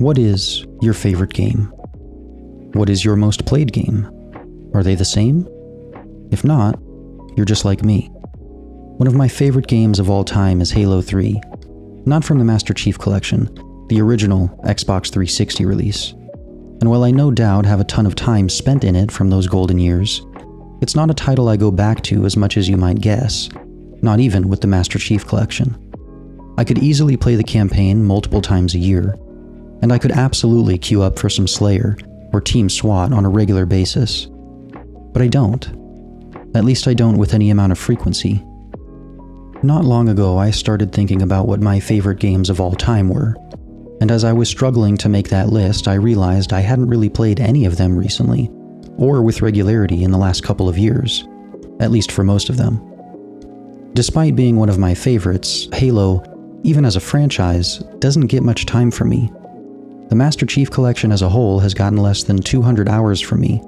What is your favorite game? What is your most played game? Are they the same? If not, you're just like me. One of my favorite games of all time is Halo 3. Not from the Master Chief Collection, the original Xbox 360 release. And while I no doubt have a ton of time spent in it from those golden years, it's not a title I go back to as much as you might guess, not even with the Master Chief Collection. I could easily play the campaign multiple times a year, and I could absolutely queue up for some Slayer or Team SWAT on a regular basis. But I don't. At least I don't with any amount of frequency. Not long ago, I started thinking about what my favorite games of all time were, and as I was struggling to make that list, I realized I hadn't really played any of them recently, or with regularity in the last couple of years, at least for most of them. Despite being one of my favorites, Halo, even as a franchise, doesn't get much time from me. The Master Chief Collection as a whole has gotten less than 200 hours from me,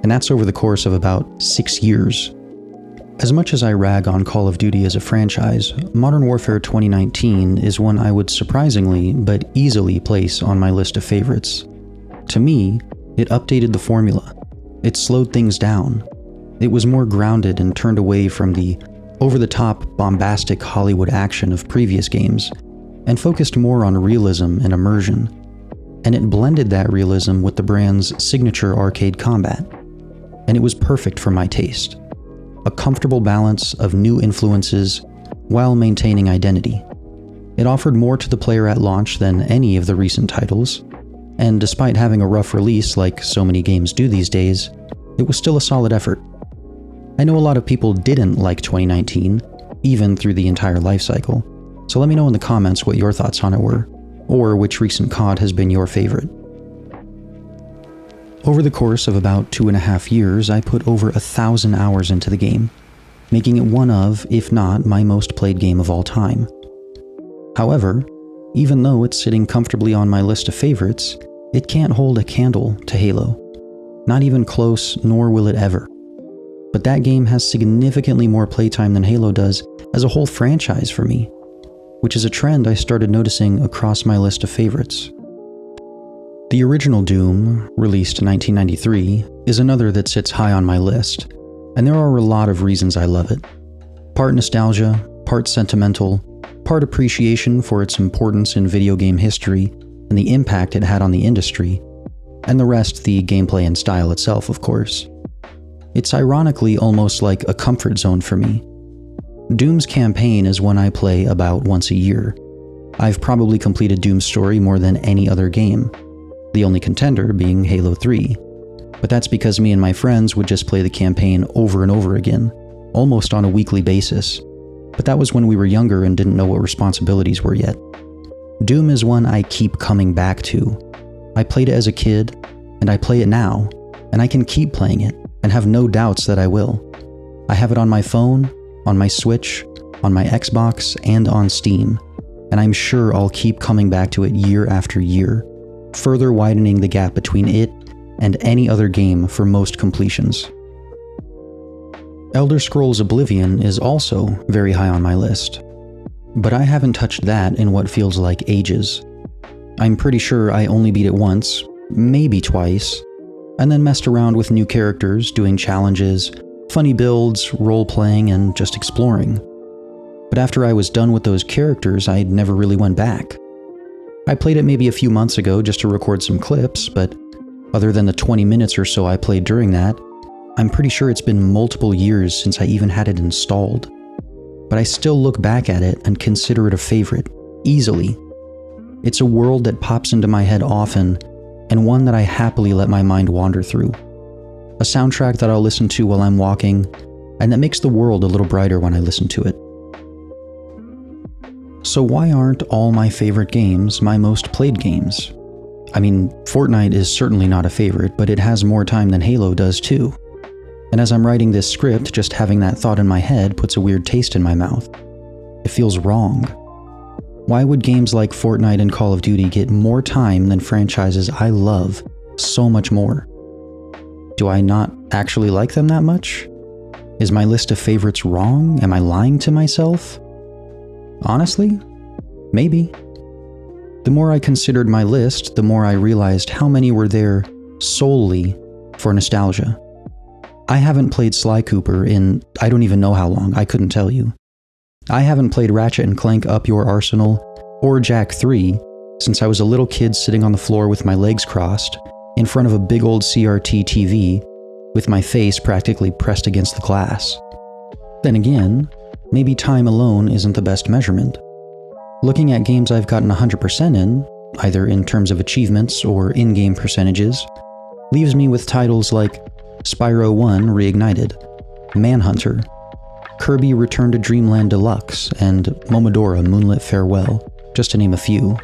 and that's over the course of about 6 years. As much as I rag on Call of Duty as a franchise, Modern Warfare 2019 is one I would surprisingly but easily place on my list of favorites. To me, it updated the formula. It slowed things down. It was more grounded and turned away from the over-the-top, bombastic Hollywood action of previous games, and focused more on realism and immersion. And it blended that realism with the brand's signature arcade combat. And it was perfect for my taste. A comfortable balance of new influences while maintaining identity. It offered more to the player at launch than any of the recent titles, and despite having a rough release like so many games do these days, it was still a solid effort. I know a lot of people didn't like 2019, even through the entire life cycle, so let me know in the comments what your thoughts on it were, or which recent COD has been your favorite. Over the course of about 2.5 years, I put over 1,000 hours into the game, making it one of, if not my most played game of all time. However, even though it's sitting comfortably on my list of favorites, it can't hold a candle to Halo. Not even close, nor will it ever. But that game has significantly more playtime than Halo does as a whole franchise for me, which is a trend I started noticing across my list of favorites. The original Doom, released in 1993, is another that sits high on my list, and there are a lot of reasons I love it. Part nostalgia, part sentimental, part appreciation for its importance in video game history and the impact it had on the industry, and the rest the gameplay and style itself, of course. It's ironically almost like a comfort zone for me. Doom's campaign is one I play about once a year. I've probably completed Doom's story more than any other game, the only contender being Halo 3. But that's because me and my friends would just play the campaign over and over again, almost on a weekly basis. But that was when we were younger and didn't know what responsibilities were yet. Doom is one I keep coming back to. I played it as a kid, and I play it now, and I can keep playing it, and have no doubts that I will. I have it on my phone, on my Switch, on my Xbox, and on Steam, and I'm sure I'll keep coming back to it year after year, further widening the gap between it and any other game for most completions. Elder Scrolls Oblivion is also very high on my list, but I haven't touched that in what feels like ages. I'm pretty sure I only beat it once, maybe twice, and then messed around with new characters, doing challenges, funny builds, role-playing, and just exploring. But after I was done with those characters, I never really went back. I played it maybe a few months ago just to record some clips, but other than the 20 minutes or so I played during that, I'm pretty sure it's been multiple years since I even had it installed. But I still look back at it and consider it a favorite, easily. It's a world that pops into my head often, and one that I happily let my mind wander through. A soundtrack that I'll listen to while I'm walking, and that makes the world a little brighter when I listen to it. So why aren't all my favorite games my most played games? I mean, Fortnite is certainly not a favorite, but it has more time than Halo does too. And as I'm writing this script, just having that thought in my head puts a weird taste in my mouth. It feels wrong. Why would games like Fortnite and Call of Duty get more time than franchises I love so much more? Do I not actually like them that much? Is my list of favorites wrong? Am I lying to myself? Honestly, maybe. The more I considered my list, the more I realized how many were there solely for nostalgia. I haven't played Sly Cooper in I don't even know how long, I couldn't tell you. I haven't played Ratchet & Clank Up Your Arsenal or Jak 3 since I was a little kid sitting on the floor with my legs crossed in front of a big old CRT TV with my face practically pressed against the glass. Then again, maybe time alone isn't the best measurement. Looking at games I've gotten 100% in, either in terms of achievements or in-game percentages, leaves me with titles like Spyro 1 Reignited, Manhunter, Kirby Return to Dreamland Deluxe, and Momodora Moonlit Farewell, just to name a few.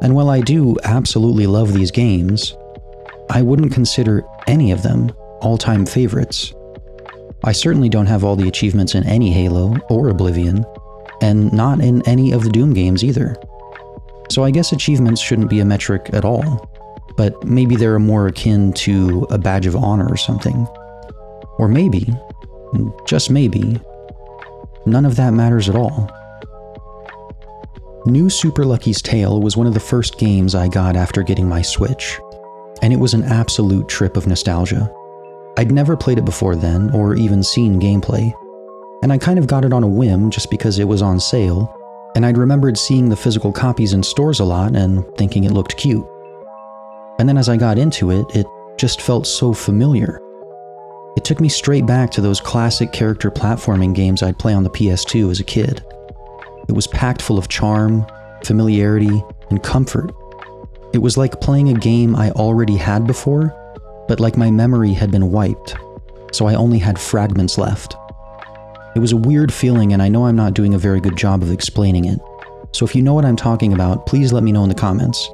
And while I do absolutely love these games, I wouldn't consider any of them all-time favorites. I certainly don't have all the achievements in any Halo or Oblivion, and not in any of the Doom games either. So I guess achievements shouldn't be a metric at all, but maybe they're more akin to a badge of honor or something. Or maybe, just maybe, none of that matters at all. New Super Lucky's Tale was one of the first games I got after getting my Switch, and it was an absolute trip of nostalgia. I'd never played it before then, or even seen gameplay, and I kind of got it on a whim just because it was on sale, and I'd remembered seeing the physical copies in stores a lot and thinking it looked cute. And then as I got into it, it just felt so familiar. It took me straight back to those classic character platforming games I'd play on the PS2 as a kid. It was packed full of charm, familiarity, and comfort. It was like playing a game I already had before, but like my memory had been wiped, so I only had fragments left. It was a weird feeling, and I know I'm not doing a very good job of explaining it, so if you know what I'm talking about, please let me know in the comments.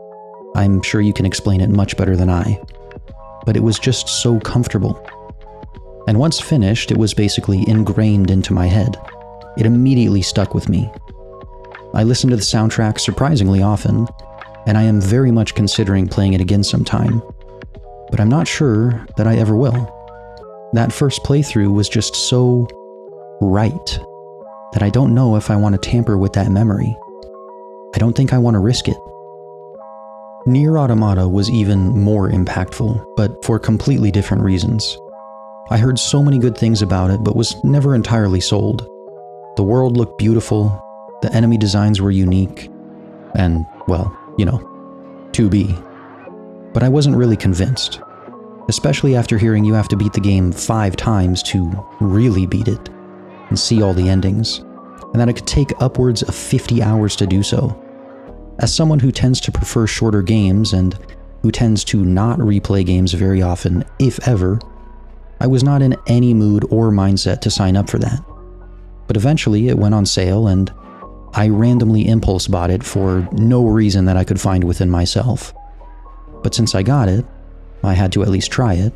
I'm sure you can explain it much better than I. But it was just so comfortable. And once finished, it was basically ingrained into my head. It immediately stuck with me. I listen to the soundtrack surprisingly often, and I am very much considering playing it again sometime. But I'm not sure that I ever will. That first playthrough was just so right that I don't know if I want to tamper with that memory. I don't think I want to risk it. Nier Automata was even more impactful, but for completely different reasons. I heard so many good things about it, but was never entirely sold. The world looked beautiful, the enemy designs were unique, and, well, you know, to be. But I wasn't really convinced, especially after hearing you have to beat the game 5 times to really beat it, and see all the endings, and that it could take upwards of 50 hours to do so. As someone who tends to prefer shorter games and who tends to not replay games very often, if ever, I was not in any mood or mindset to sign up for that. But eventually it went on sale and I randomly impulse bought it for no reason that I could find within myself. But since I got it, I had to at least try it.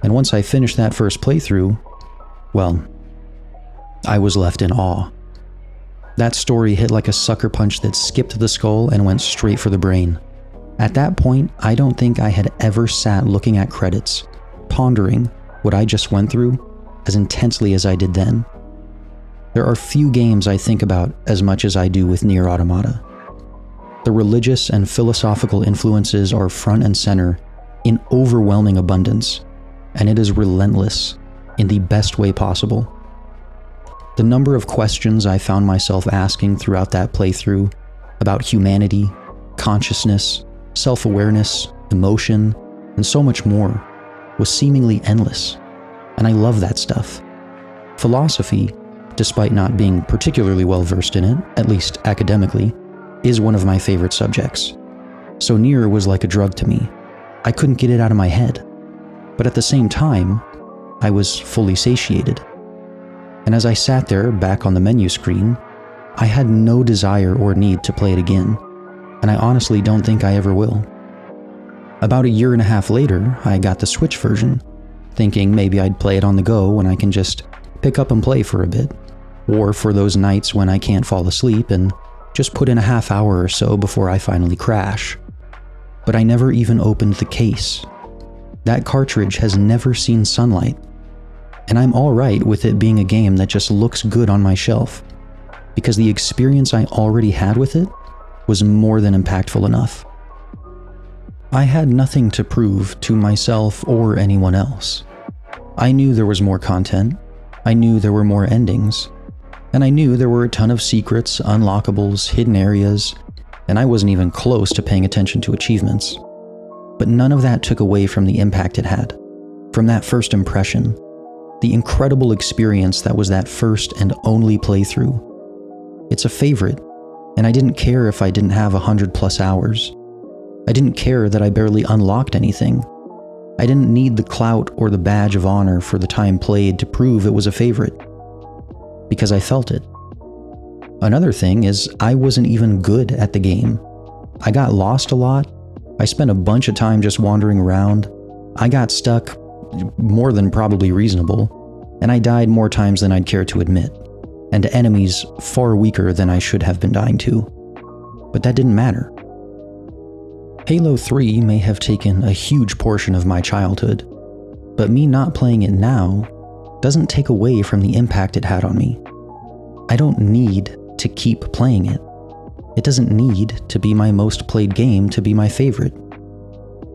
And once I finished that first playthrough, well, I was left in awe. That story hit like a sucker punch that skipped the skull and went straight for the brain. At that point, I don't think I had ever sat looking at credits, pondering what I just went through as intensely as I did then. There are few games I think about as much as I do with Nier Automata. The religious and philosophical influences are front and center in overwhelming abundance, and it is relentless in the best way possible. The number of questions I found myself asking throughout that playthrough about humanity, consciousness, self-awareness, emotion, and so much more was seemingly endless, and I love that stuff. Philosophy, despite not being particularly well versed in it, at least academically, is one of my favorite subjects. So Nier was like a drug to me. I couldn't get it out of my head. But at the same time, I was fully satiated. And as I sat there back on the menu screen, I had no desire or need to play it again, and I honestly don't think I ever will. About 1.5 years later, I got the Switch version, thinking maybe I'd play it on the go when I can just pick up and play for a bit, or for those nights when I can't fall asleep and just put in a half hour or so before I finally crash. But I never even opened the case. That cartridge has never seen sunlight, and I'm alright with it being a game that just looks good on my shelf, because the experience I already had with it was more than impactful enough. I had nothing to prove to myself or anyone else. I knew there was more content, I knew there were more endings, and I knew there were a ton of secrets, unlockables, hidden areas, and I wasn't even close to paying attention to achievements. But none of that took away from the impact it had, from that first impression, the incredible experience that was that first and only playthrough. It's a favorite, and I didn't care if I didn't have 100+ hours. I didn't care that I barely unlocked anything. I didn't need the clout or the badge of honor for the time played to prove it was a favorite, because I felt it. Another thing is I wasn't even good at the game. I got lost a lot. I spent a bunch of time just wandering around. I got stuck more than probably reasonable, and I died more times than I'd care to admit, and to enemies far weaker than I should have been dying to. But that didn't matter. Halo 3 may have taken a huge portion of my childhood, but me not playing it now doesn't take away from the impact it had on me. I don't need to keep playing it. It doesn't need to be my most played game to be my favorite.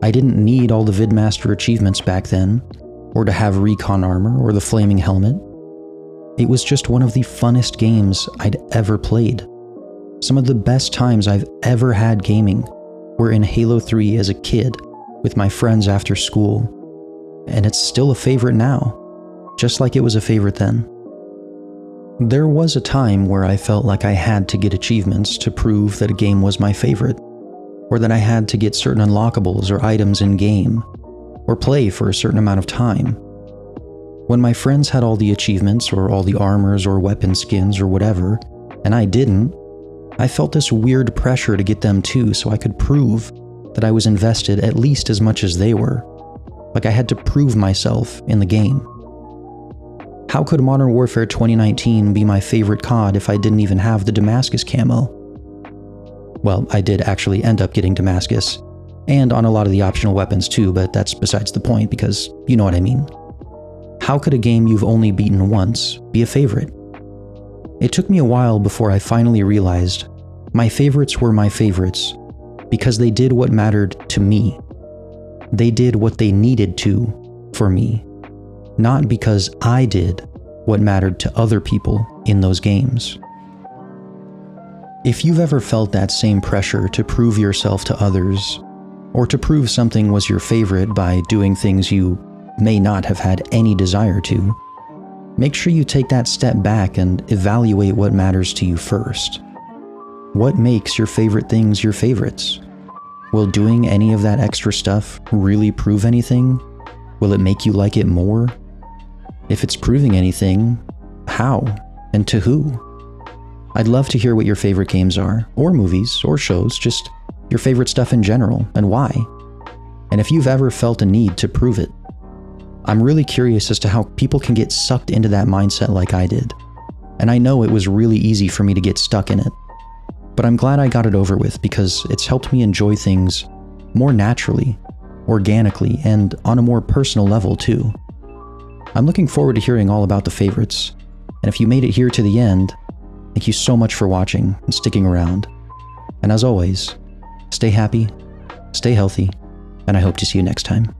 I didn't need all the Vidmaster achievements back then, or to have recon armor or the flaming helmet. It was just one of the funnest games I'd ever played. Some of the best times I've ever had gaming were in Halo 3 as a kid with my friends after school, and it's still a favorite now, just like it was a favorite then. There was a time where I felt like I had to get achievements to prove that a game was my favorite, or that I had to get certain unlockables or items in-game, or play for a certain amount of time. When my friends had all the achievements or all the armors or weapon skins or whatever, and I didn't, I felt this weird pressure to get them too so I could prove that I was invested at least as much as they were, like I had to prove myself in the game. How could Modern Warfare 2019 be my favorite COD if I didn't even have the Damascus camo? Well, I did actually end up getting Damascus, and on a lot of the optional weapons too, but that's besides the point because you know what I mean. How could a game you've only beaten once be a favorite? It took me a while before I finally realized my favorites were my favorites because they did what mattered to me. They did what they needed to for me, not because I did what mattered to other people in those games. If you've ever felt that same pressure to prove yourself to others, or to prove something was your favorite by doing things you may not have had any desire to, make sure you take that step back and evaluate what matters to you first. What makes your favorite things your favorites? Will doing any of that extra stuff really prove anything? Will it make you like it more? If it's proving anything, how and to who? I'd love to hear what your favorite games are, or movies, or shows, just your favorite stuff in general, and why. And if you've ever felt a need to prove it. I'm really curious as to how people can get sucked into that mindset like I did. And I know it was really easy for me to get stuck in it. But I'm glad I got it over with because it's helped me enjoy things more naturally, organically, and on a more personal level too. I'm looking forward to hearing all about the favorites. And if you made it here to the end, thank you so much for watching and sticking around. And as always, stay happy, stay healthy, and I hope to see you next time.